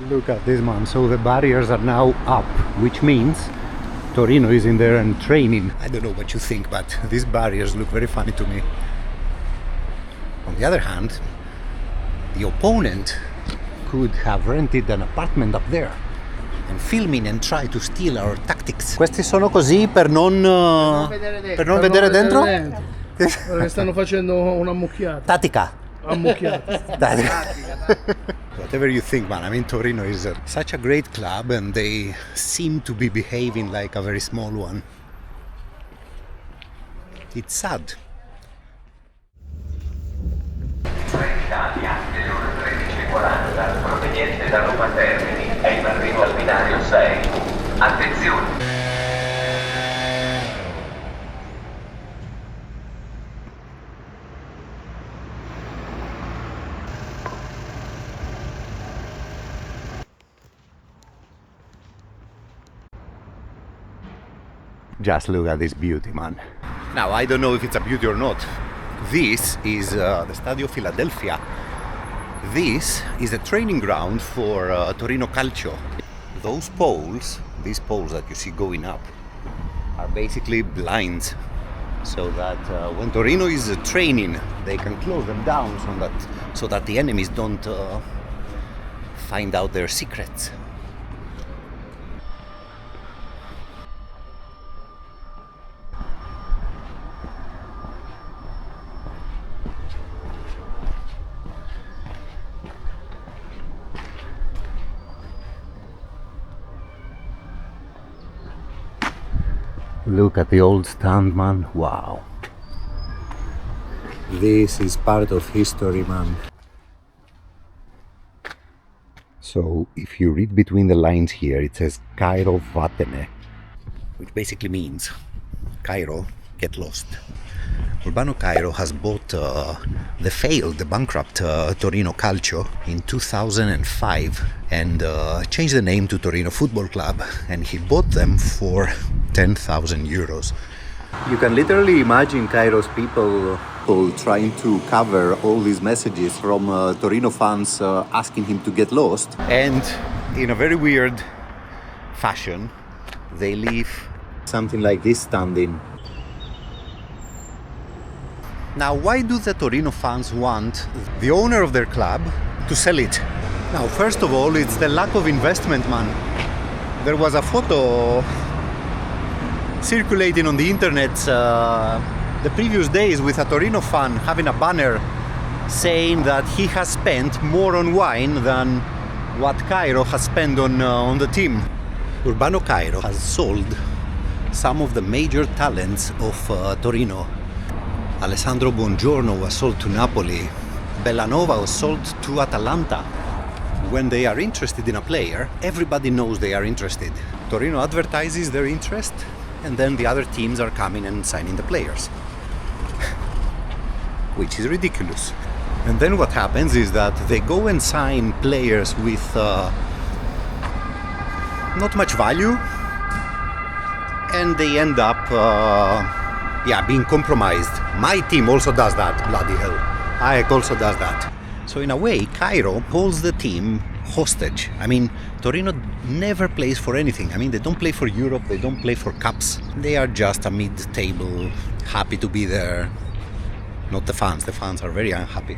Look at this, man. So the barriers are now up, which means Torino is in there and training. I don't know what you think, but these barriers look very funny to me. On the other hand, the opponent could have rented an apartment up there and filming and try to steal our tactics. Questi sono così per non vedere dentro? Perché stanno facendo un'ammucchiata. Tattica. Ammucchiata. Whatever you think, man, I mean, Torino is such a great club and they seem to be behaving like a very small one. It's sad. Italia delle ore 13:40 proveniente da Roma Termini è in arrivo al binario 6. Attenzione! Just look at this beauty, man. Now, I don't know if it's a beauty or not. This is the Stadio Philadelphia. This is a training ground for Torino Calcio. Those poles, these poles that you see going up, are basically blinds. So that when Torino is training, they can close them down so that the enemies don't find out their secrets. Look at the old stand, man. Wow. This is part of history, man. So, if you read between the lines here, it says Cairo Vatene, which basically means Cairo, get lost. Urbano Cairo has bought the bankrupt Torino Calcio in 2005 and changed the name to Torino Football Club, and he bought them for 10,000 euros. You can literally imagine Cairo's people trying to cover all these messages from Torino fans asking him to get lost, and in a very weird fashion they leave something like this standing. Now, why do the Torino fans want the owner of their club to sell it? Now, first of all, it's the lack of investment, man. There was a photo circulating on the internet the previous days with a Torino fan having a banner saying that he has spent more on wine than what Cairo has spent on the team. Urbano Cairo has sold some of the major talents of Torino. Alessandro Buongiorno was sold to Napoli. Bellanova was sold to Atalanta. When they are interested in a player, everybody knows they are interested. Torino advertises their interest, and then the other teams are coming and signing the players. Which is ridiculous. And then what happens is that they go and sign players with not much value, and they end up being compromised. My team also does that, bloody hell. AEK also does that. So in a way, Cairo holds the team hostage. I mean, Torino never plays for anything. I mean, they don't play for Europe, they don't play for cups. They are just a mid-table, happy to be there. Not the fans are very unhappy.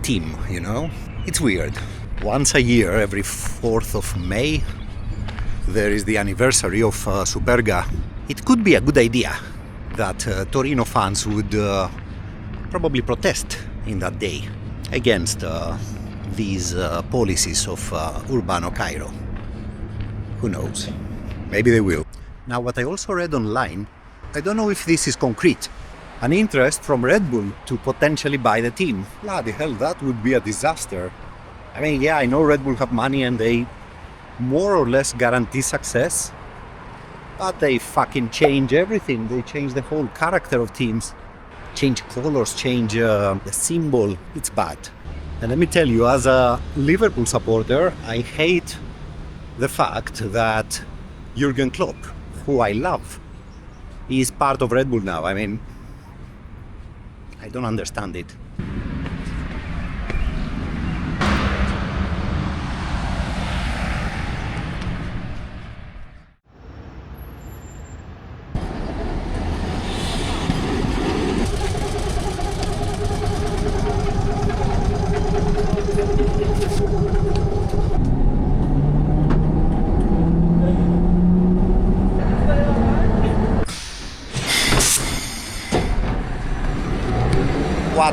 Team, you know? It's weird. Once a year, every 4th of May, there is the anniversary of Superga. It could be a good idea that Torino fans would probably protest in that day against these policies of Urbano Cairo. Who knows? Maybe they will. Now, what I also read online, I don't know if this is concrete, an interest from Red Bull to potentially buy the team. Bloody hell, that would be a disaster. I mean, yeah, I know Red Bull have money and they more or less guarantee success, but they fucking change everything. They change the whole character of teams, change colors, change the symbol. It's bad. And let me tell you, as a Liverpool supporter, I hate the fact that Jurgen Klopp, who I love, is part of Red Bull now. I mean, I don't understand it.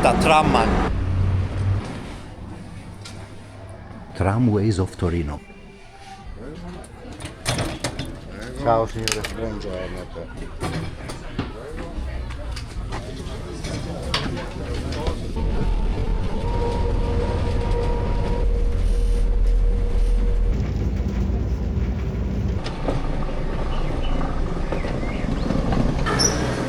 What a tram, man. Tramways of Torino. Ciao signore. Buongiorno a te.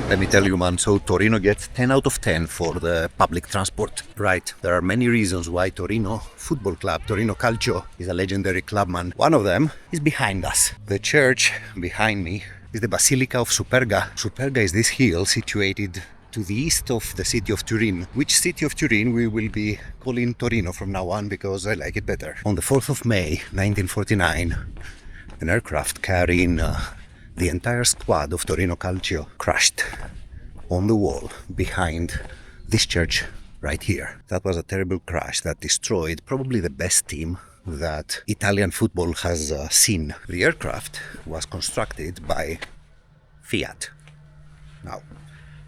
Let me tell you, man, so Torino gets 10 out of 10 for the public transport. Right, there are many reasons why Torino Football Club, Torino Calcio, is a legendary club, man. One of them is behind us. The church behind me is the Basilica of Superga. Superga is this hill situated to the east of the city of Turin, which city of Turin we will be calling Torino from now on because I like it better. On the 4th of May 1949, an aircraft carrying the entire squad of Torino Calcio crashed on the wall behind this church right here. That was a terrible crash that destroyed probably the best team that Italian football has seen. The aircraft was constructed by Fiat. Now,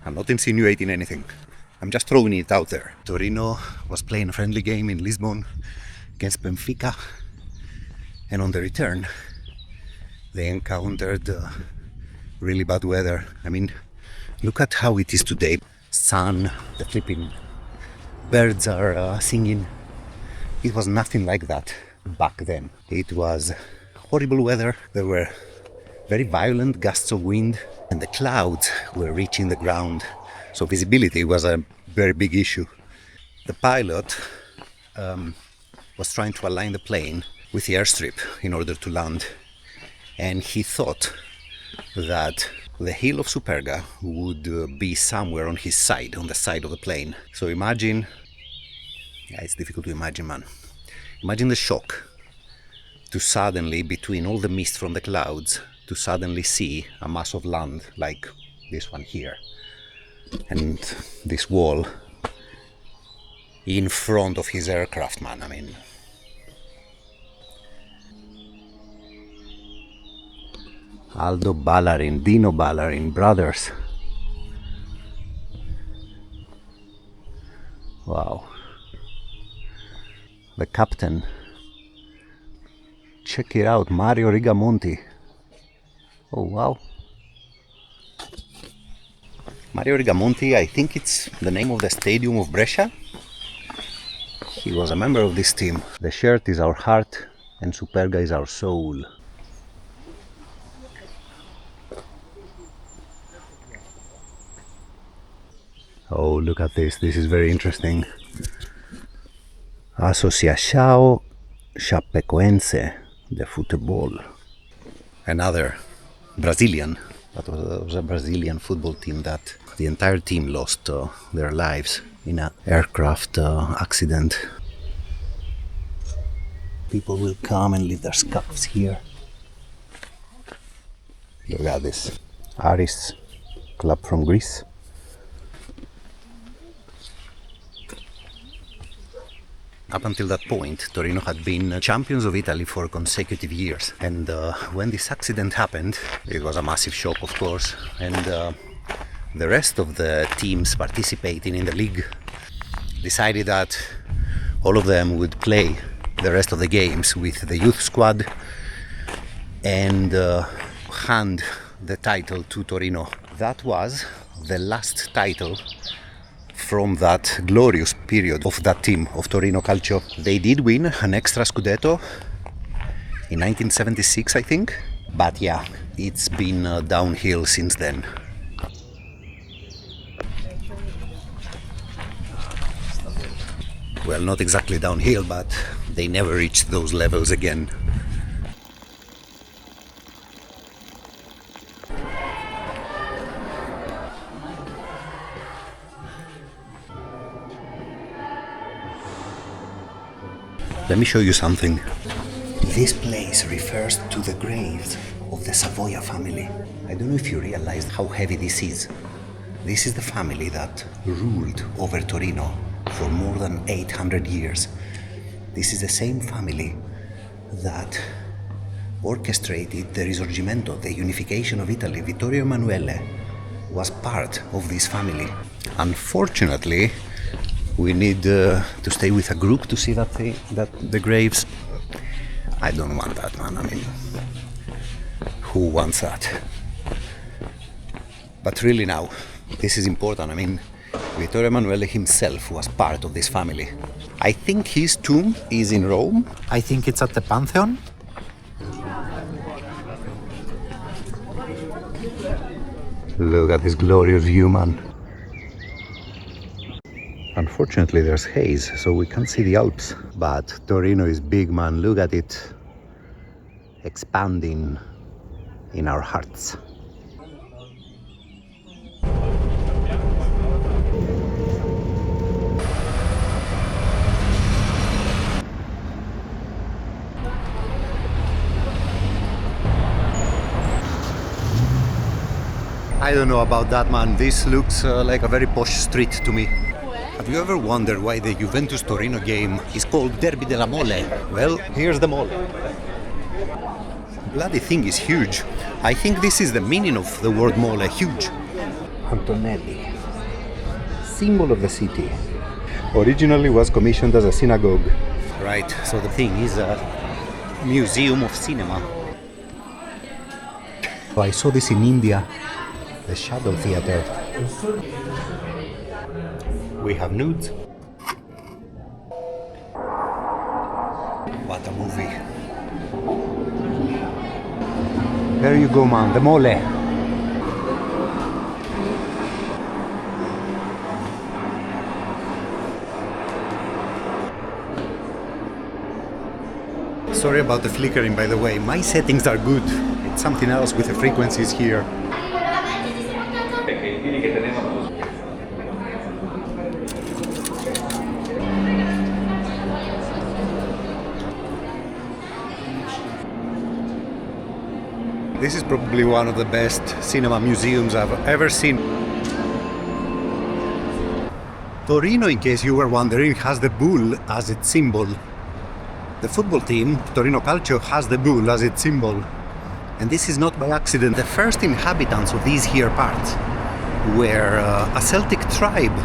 I'm not insinuating anything. I'm just throwing it out there. Torino was playing a friendly game in Lisbon against Benfica, and on the return they encountered really bad weather. I mean, look at how it is today. Sun, the flipping birds are singing. It was nothing like that back then. It was horrible weather. There were very violent gusts of wind and the clouds were reaching the ground. So visibility was a very big issue. The pilot was trying to align the plane with the airstrip in order to land. And he thought that the hill of Superga would be somewhere on his side, on the side of the plane. So imagine, it's difficult to imagine, man. Imagine the shock to suddenly, between all the mist from the clouds, to suddenly see a mass of land like this one here. And this wall in front of his aircraft, man. I mean, Aldo Ballarin, Dino Ballarin, brothers. Wow. The captain. Check it out, Mario Rigamonti. Oh wow. Mario Rigamonti, I think it's the name of the stadium of Brescia. He was a member of this team. The shirt is our heart and Superga is our soul. Oh, look at this. This is very interesting. Associação Chapecoense de Futebol. Another Brazilian. That was a Brazilian football team that the entire team lost their lives in an aircraft accident. People will come and leave their scarves here. Look at this. Aris club from Greece. Up until that point, Torino had been champions of Italy for consecutive years. And when this accident happened, it was a massive shock, of course. And the rest of the teams participating in the league decided that all of them would play the rest of the games with the youth squad and hand the title to Torino. That was the last title from that glorious period of that team of Torino Calcio. They did win an extra Scudetto in 1976, I think. But yeah, it's been downhill since then. Well, not exactly downhill, but they never reached those levels again. Let me show you something. This place refers to the graves of the Savoia family. I don't know if you realized how heavy this is. This is the family that ruled over Torino for more than 800 years. This is the same family that orchestrated the Risorgimento, the unification of Italy. Vittorio Emanuele was part of this family. Unfortunately, We need to stay with a group to see that the graves. I don't want that, man. I mean, who wants that? But really now, this is important. I mean, Vittorio Emanuele himself was part of this family. I think his tomb is in Rome. I think it's at the Pantheon. Look at this glorious view, man. Unfortunately, there's haze, so we can't see the Alps. But Torino is big, man. Look at it expanding in our hearts. I don't know about that, man. This looks like a very posh street to me. Have you ever wondered why the Juventus-Torino game is called Derby della Mole? Well, here's the mole. Bloody thing is huge. I think this is the meaning of the word mole, huge. Antonelli, symbol of the city. Originally was commissioned as a synagogue. Right, so the thing is a museum of cinema. I saw this in India, the Shadow Theatre. We have nudes. What a movie. There you go, man, the mole. Sorry about the flickering, by the way. My settings are good. It's something else with the frequencies here. This is probably one of the best cinema museums I've ever seen. Torino, in case you were wondering, has the bull as its symbol. The football team, Torino Calcio, has the bull as its symbol. And this is not by accident. The first inhabitants of these here parts were a Celtic tribe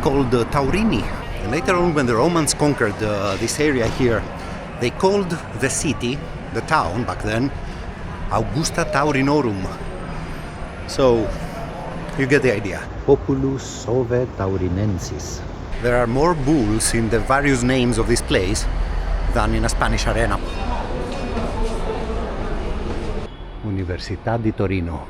called Taurini. And later on, when the Romans conquered this area here, they called the city, the town back then, Augusta Taurinorum. So, you get the idea. Populus Ove Taurinensis. There are more bulls in the various names of this place than in a Spanish arena. Università di Torino.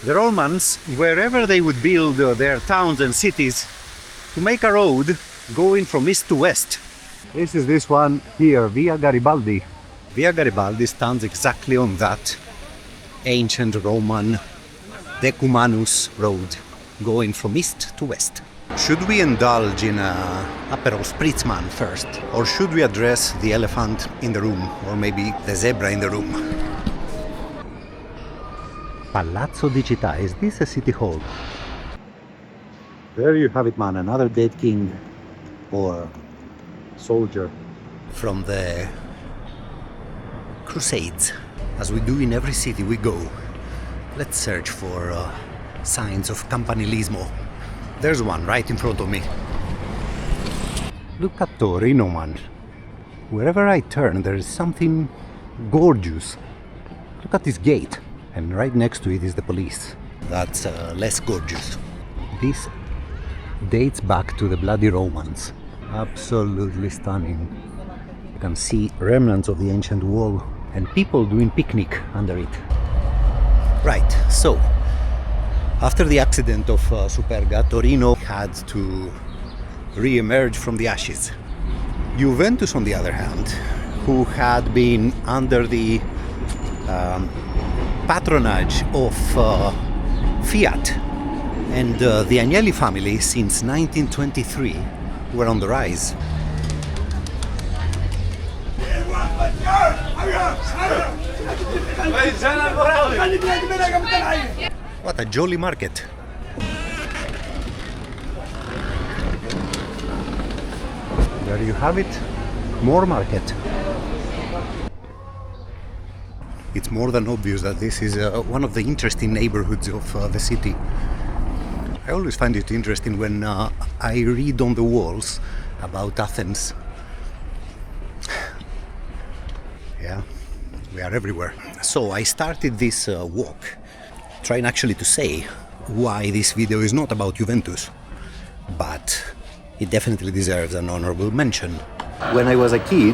The Romans, wherever they would build their towns and cities, to make a road going from east to west. This is this one here, Via Garibaldi. Via Garibaldi stands exactly on that ancient Roman decumanus road, going from east to west. Should we indulge in a Aperol Spritzman first? Or should we address the elephant in the room? Or maybe the zebra in the room? Palazzo di Città, is this a city hall? There you have it, man, another dead king or soldier from the Crusades. As we do in every city we go, let's search for signs of campanilismo. There's one right in front of me. Look at Torino, man. Wherever I turn, there is something gorgeous. Look at this gate, and right next to it is the police. That's less gorgeous. This dates back to the bloody Romans. Absolutely stunning. You can see remnants of the ancient wall and people doing picnic under it. Right, so after the accident of Superga, Torino had to re-emerge from the ashes. Juventus, on the other hand, who had been under the patronage of Fiat and the Agnelli family since 1923, were on the rise. What a jolly market. There you have it, more market. It's more than obvious that this is one of the interesting neighborhoods of the city. I always find it interesting when I read on the walls about Athens. Yeah, we are everywhere. So I started this walk trying actually to say why this video is not about Juventus, but it definitely deserves an honorable mention. When I was a kid,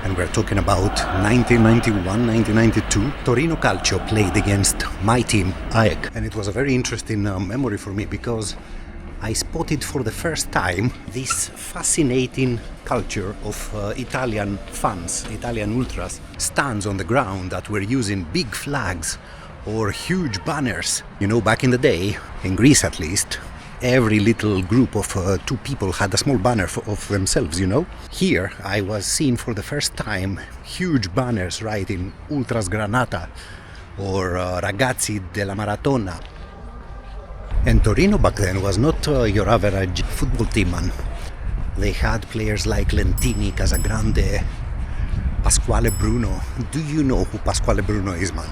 and we're talking about 1991, 1992, Torino Calcio played against my team, AEK. And it was a very interesting memory for me because I spotted for the first time this fascinating culture of Italian fans, Italian ultras, stands on the ground that were using big flags or huge banners. You know, back in the day, in Greece at least, every little group of 2 people had a small banner of themselves, you know. Here I was seeing for the first time huge banners writing Ultras Granata or Ragazzi della Maratona. And Torino back then was not your average football team, man. They had players like Lentini, Casagrande, Pasquale Bruno. Do you know who Pasquale Bruno is, man?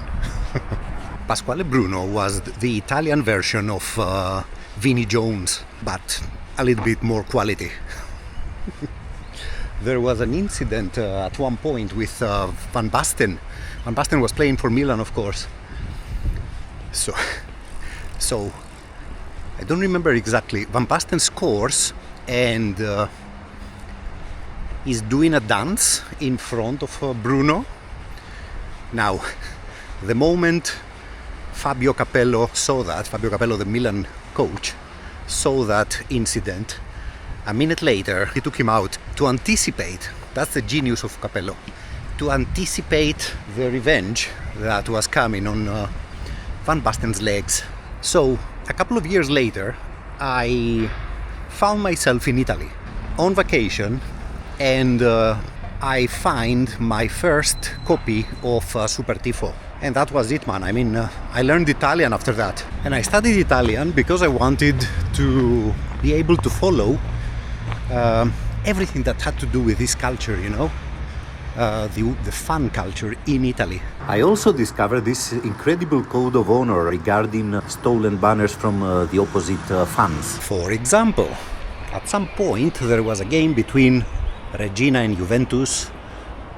Pasquale Bruno was the Italian version of Vinnie Jones, but a little bit more quality. There was an incident at one point with Van Basten. Van Basten was playing for Milan, of course. So I don't remember exactly. Van Basten scores and is doing a dance in front of Bruno. Now, the moment Fabio Capello saw that, Fabio Capello, the Milan coach, saw that incident, a minute later he took him out to anticipate. That's the genius of Capello, to anticipate the revenge that was coming on Van Basten's legs. So a couple of years later I found myself in Italy on vacation, and I find my first copy of Super Tifo. And that was it, man. I mean, I learned Italian after that. And I studied Italian because I wanted to be able to follow everything that had to do with this culture, you know, the fan culture in Italy. I also discovered this incredible code of honor regarding stolen banners from the opposite fans. For example, at some point there was a game between Regina and Juventus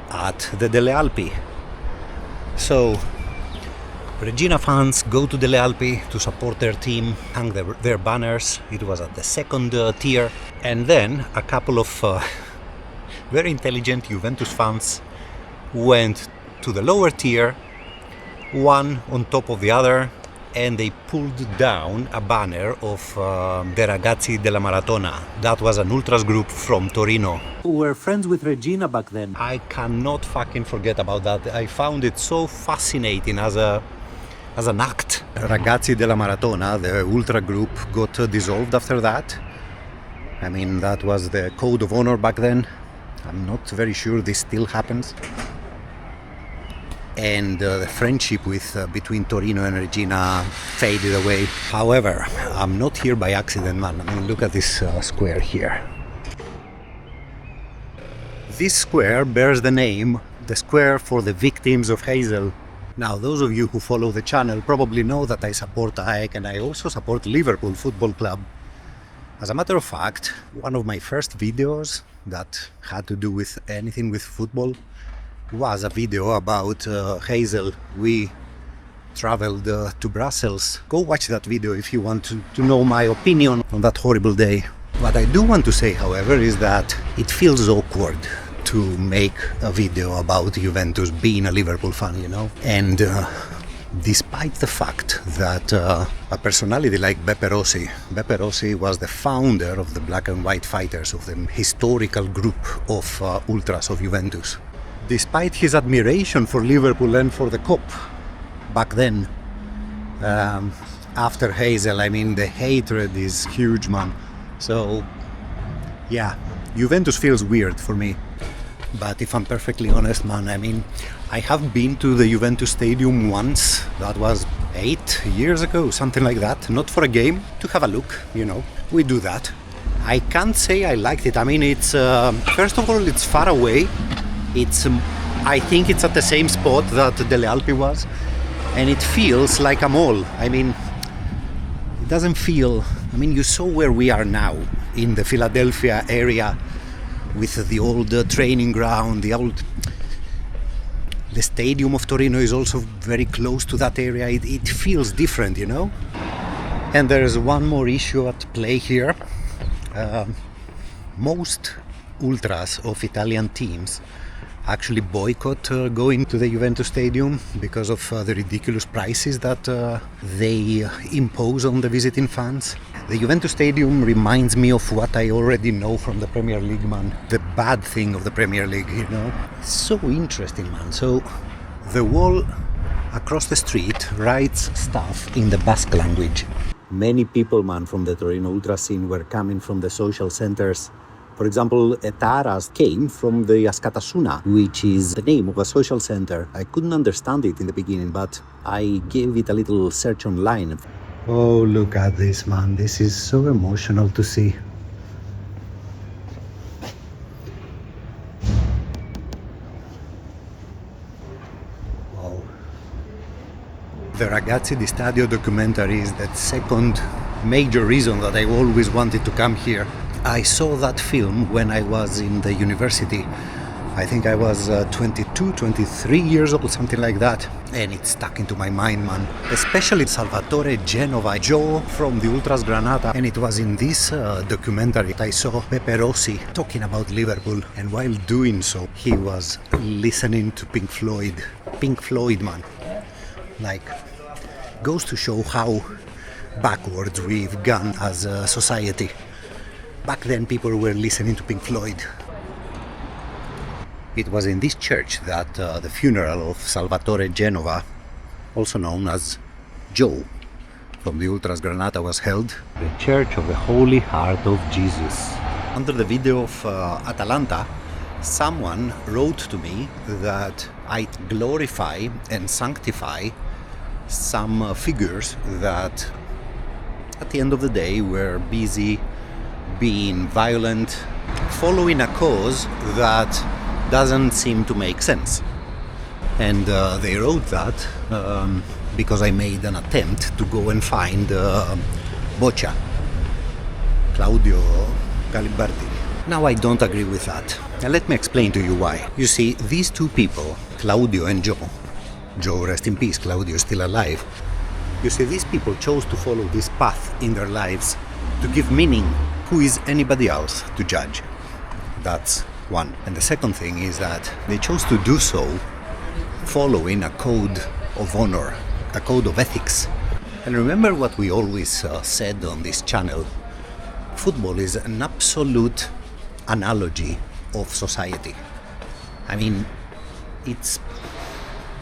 at the Delle Alpi. So Regina fans go to Delle Alpi to support their team, hang their banners. It was at the second tier, and then a couple of very intelligent Juventus fans went to the lower tier, one on top of the other, and they pulled down a banner of the Ragazzi della Maratona. That was an ultras group from Torino, who were friends with Regina back then. I cannot fucking forget about that. I found it so fascinating as an act. Ragazzi della Maratona, the ultra group, got dissolved after that. I mean, that was the code of honor back then. I'm not very sure this still happens. And the friendship between Torino and Regina faded away. However, I'm not here by accident, man. I mean, look at this square here. This square bears the name, the square for the victims of Heysel. Now, those of you who follow the channel probably know that I support AEK and I also support Liverpool Football Club. As a matter of fact, one of my first videos that had to do with anything with football was a video about Heysel. We traveled to Brussels. Go watch that video if you want to know my opinion on that horrible day. What I do want to say, however, is that it feels awkward to make a video about Juventus being a Liverpool fan, you know? And despite the fact that a personality like Beppe Rossi was the founder of the Black and White Fighters, of the historical group of ultras of Juventus, despite his admiration for Liverpool and for the Cup back then, after Heysel, I mean, the hatred is huge, man. So, yeah, Juventus feels weird for me. But if I'm perfectly honest, man, I mean, I have been to the Juventus Stadium once. That was 8 years ago, something like that. Not for a game, to have a look, you know. We do that. I can't say I liked it. I mean, it's, first of all, it's far away. It's, I think it's at the same spot that Delle Alpi was. And it feels like a mall. I mean, it doesn't feel I mean, you saw where we are now, in the Philadelphia area, with the old training ground, the stadium of Torino is also very close to that area. It feels different, you know? And there is one more issue at play here. Most ultras of Italian teams actually boycott going to the Juventus Stadium because of the ridiculous prices that they impose on the visiting fans. The Juventus Stadium reminds me of what I already know from the Premier League, man. The bad thing of the Premier League, you know. It's so interesting, man. So the wall across the street writes stuff in the Basque language. Many people, man, from the Torino ultra scene were coming from the social centers. For example, Etaras came from the Askatasuna, which is the name of a social center. I couldn't understand it in the beginning, but I gave it a little search online. Oh, look at this, man. This is so emotional to see. Wow. The Ragazzi di Stadio documentary is the second major reason that I always wanted to come here. I saw that film when I was in the university. I think I was 22, 23 years old, something like that. And it stuck into my mind, man. Especially Salvatore Genova, Joe from the Ultras Granata. And it was in this documentary I saw Pepe Rossi talking about Liverpool. And while doing so, he was listening to Pink Floyd. Pink Floyd, man. Like, goes to show how backwards we've gone as a society. Back then people were listening to Pink Floyd. It was in this church that the funeral of Salvatore Genova, also known as Joe from the Ultras Granata, was held. The Church of the Holy Heart of Jesus. Under the video of Atalanta, someone wrote to me that I glorify and sanctify some figures that at the end of the day were busy being violent, following a cause that doesn't seem to make sense. And they wrote that because I made an attempt to go and find Boccia, Claudio Galibardi. Now I don't agree with that. Now let me explain to you why. You see, these two people, Claudio and Joe, rest in peace, Claudio is still alive. You see, these people chose to follow this path in their lives to give meaning. Who is anybody else to judge? That's one. And the second thing is that they chose to do so following a code of honor, a code of ethics. And remember what we always said on this channel. Football is an absolute analogy of society. I mean, it's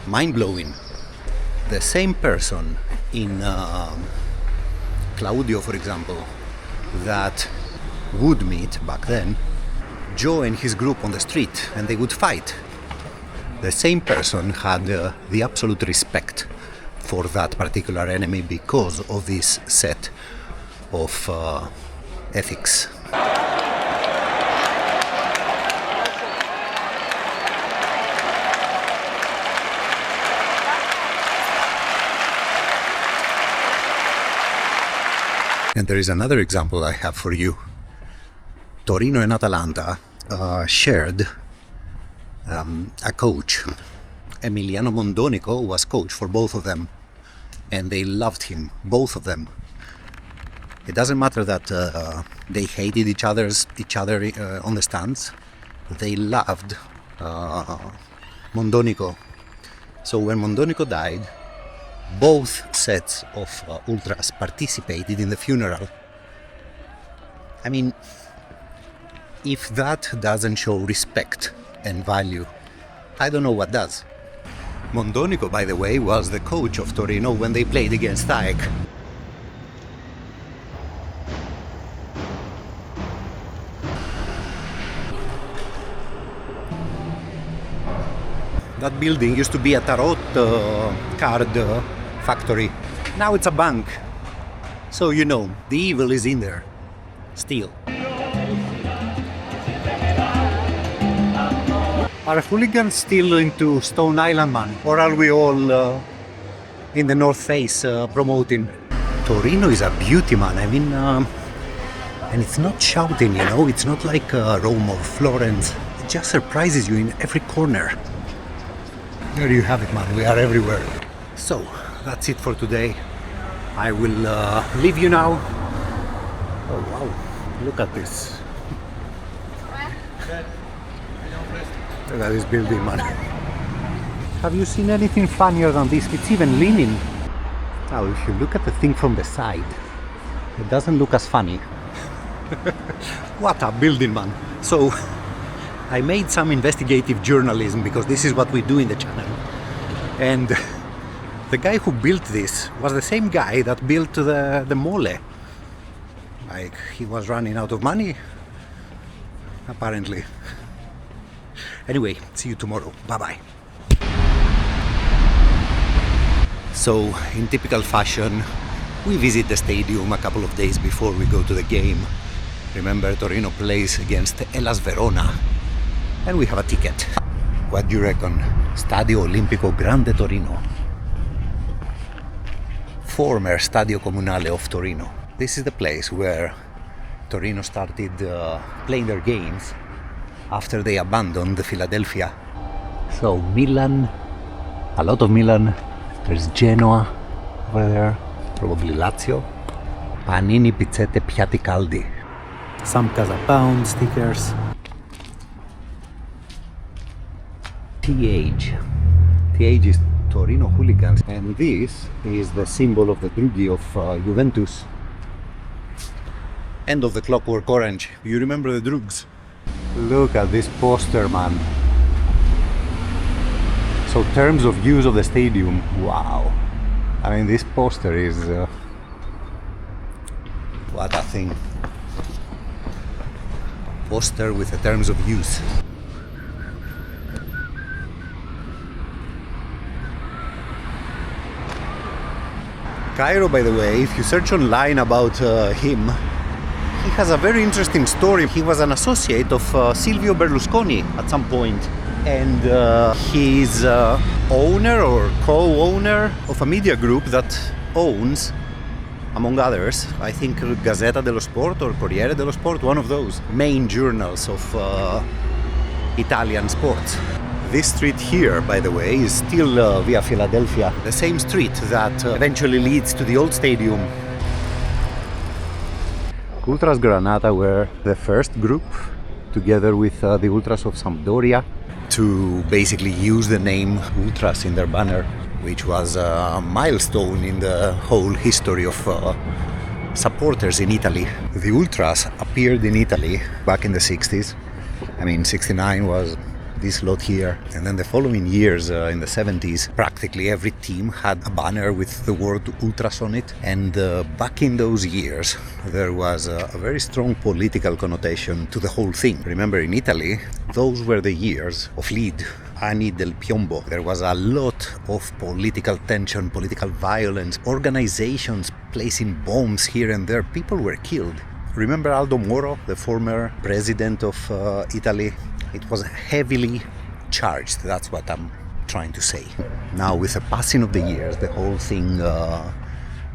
mind-blowing. The same person in Claudio, for example, that would meet back then Joe and his group on the street, and they would fight. The same person had the absolute respect for that particular enemy because of this set of ethics. And there is another example I have for you. Torino and Atalanta shared a coach. Emiliano Mondonico was coach for both of them, and they loved him, both of them. It doesn't matter that they hated each other on the stands. They loved Mondonico. So when Mondonico died, both sets of ultras participated in the funeral. I mean, if that doesn't show respect and value, I don't know what does. Mondonico, by the way, was the coach of Torino when they played against AEK. That building used to be a tarot card factory. Now it's a bank. So, you know, the evil is in there. Still. Are hooligans still into Stone Island, man? Or are we all in the North Face promoting? Torino is a beauty, man. I mean, and it's not shouting, you know, it's not like Rome or Florence. It just surprises you in every corner. There you have it, man. We are everywhere. So, that's it for today. I will leave you now. Oh, wow. Look at this. Look at this building, man. Have you seen anything funnier than this? It's even leaning. Now, if you look at the thing from the side, it doesn't look as funny. What a building, man. So, I made some investigative journalism because this is what we do in the channel. And the guy who built this was the same guy that built the mole. Like, he was running out of money, apparently. Anyway, see you tomorrow. Bye-bye. So, in typical fashion, we visit the stadium a couple of days before we go to the game. Remember, Torino plays against Hellas Verona, and we have a ticket. What do you reckon? Stadio Olimpico Grande Torino. Former Stadio Comunale of Torino. This is the place where Torino started playing their games after they abandoned Philadelphia. So, Milan, a lot of Milan. There's Genoa over there, probably Lazio. Panini, Pizzette, Piatti Caldi. Some Casa Pound stickers. TH. TH is Torino Hooligans. And this is the symbol of the Drugi of Juventus. End of the Clockwork Orange. You remember the Drugs? Look at this poster, man. So, terms of use of the stadium, wow. I mean, this poster is... what a thing. Poster with the terms of use. Cairo, by the way, if you search online about him, he has a very interesting story. He was an associate of Silvio Berlusconi at some point. And he's owner or co-owner of a media group that owns, among others, I think Gazzetta dello Sport or Corriere dello Sport, one of those main journals of Italian sports. This street here, by the way, is still via Philadelphia, the same street that eventually leads to the old stadium. Ultras Granata were the first group, together with the Ultras of Sampdoria, to basically use the name Ultras in their banner, which was a milestone in the whole history of supporters in Italy. The Ultras appeared in Italy back in the 60s. I mean, 69 was this lot here, and then the following years in the 70s, practically every team had a banner with the word Ultras on it. And back in those years, there was a very strong political connotation to the whole thing. Remember, in Italy, those were the years of lead Anni del Piombo. There was a lot of political tension, political violence, organizations placing bombs here and there. People were killed. Remember Aldo Moro, the former president of Italy? It was heavily charged, that's what I'm trying to say. Now, with the passing of the years, the whole thing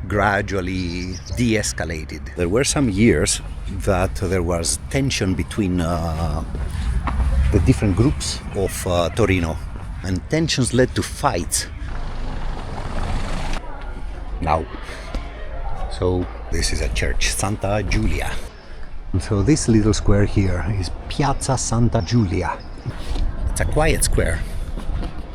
gradually de-escalated. There were some years that there was tension between the different groups of Torino, and tensions led to fights. Now, so this is a church, Santa Giulia. So this little square here is Piazza Santa Giulia. It's a quiet square,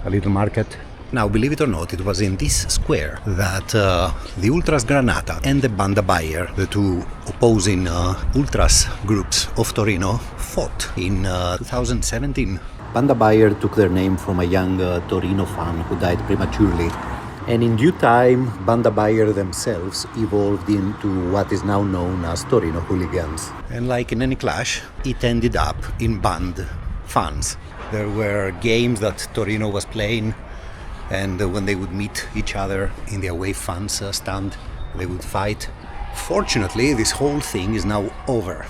a little market. Now, believe it or not, it was in this square that the Ultras Granata and the Banda Bayer, the two opposing Ultras groups of Torino, fought in 2017. Banda Bayer took their name from a young Torino fan who died prematurely. And in due time, Banda Bayer themselves evolved into what is now known as Torino Hooligans. And like in any clash, it ended up in banned fans. There were games that Torino was playing, and when they would meet each other in the away fans stand, they would fight. Fortunately, this whole thing is now over.